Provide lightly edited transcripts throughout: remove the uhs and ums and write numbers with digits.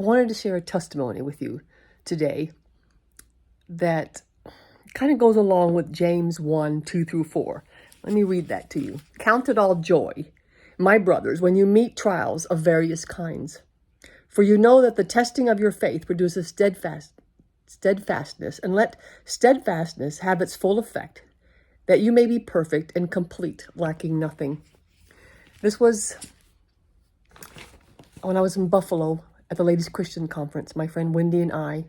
I wanted to share a testimony with you today that kind of goes along with James 1, 2 through 4. Let me read that to you. Count it all joy, my brothers, when you meet trials of various kinds. For you know that the testing of your faith produces steadfastness, and let steadfastness have its full effect, that you may be perfect and complete, lacking nothing. This was when I was in Buffalo at the Ladies Christian Conference. My friend Wendy and I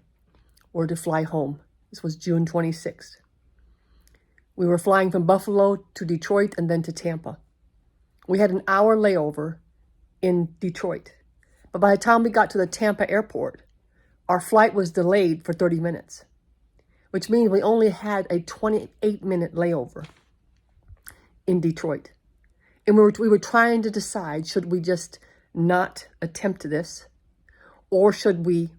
were to fly home. This was June 26th. We were flying from Buffalo to Detroit and then to Tampa. We had an hour layover in Detroit. But by the time we got to the Tampa airport, our flight was delayed for 30 minutes, which means we only had a 28-minute layover in Detroit. And we were trying to decide, should we just not attempt this, or should we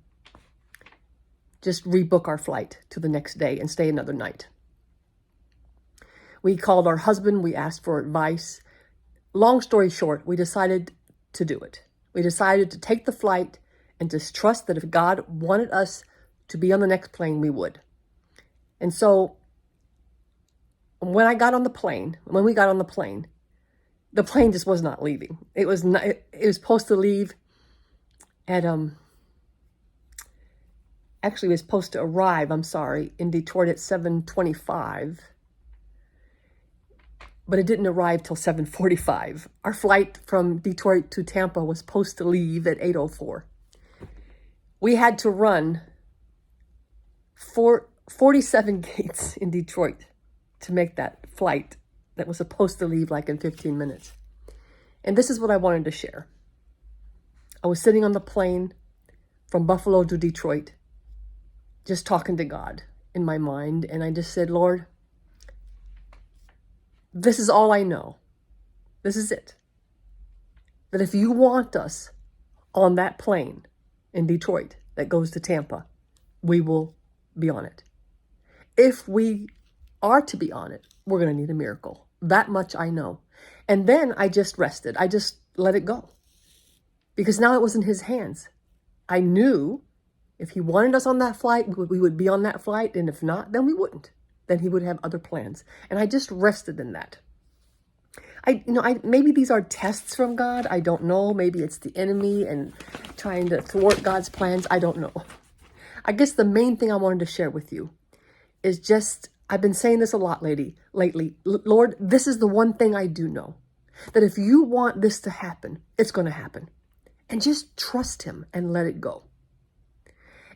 just rebook our flight to the next day and stay another night? We called our husband, we asked for advice. Long story short, we decided to do it. We decided to take the flight and just trust that if God wanted us to be on the next plane, we would. And so when we got on the plane, the plane just was not leaving. It was supposed to leave at, actually it was supposed to arrive, in Detroit at 7:25. But it didn't arrive till 7:45. Our flight from Detroit to Tampa was supposed to leave at 8:04. We had to run 47 gates in Detroit to make that flight that was supposed to leave like in 15 minutes. And this is what I wanted to share. I was sitting on the plane from Buffalo to Detroit, just talking to God in my mind. And I just said, Lord, this is all I know. This is it. That if you want us on that plane in Detroit that goes to Tampa, we will be on it. If we are to be on it, we're going to need a miracle. That much I know. And then I just rested. I just let it go. Because now it was in his hands. I knew if he wanted us on that flight, we would be on that flight. And if not, then we wouldn't. Then he would have other plans. And I just rested in that. Maybe these are tests from God. I don't know. Maybe it's the enemy and trying to thwart God's plans. I don't know. I guess the main thing I wanted to share with you is just, I've been saying this a lot lately. Lord, this is the one thing I do know. That if you want this to happen, it's going to happen. And just trust him and let it go.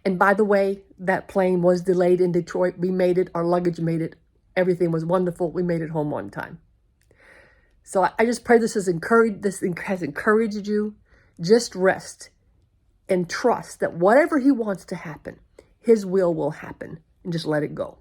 And by the way, that plane was delayed in Detroit. We made it. Our luggage made it. Everything was wonderful. We made it home on time. So I just pray this has encouraged you. Just rest and trust that whatever he wants to happen, his will happen, and just let it go.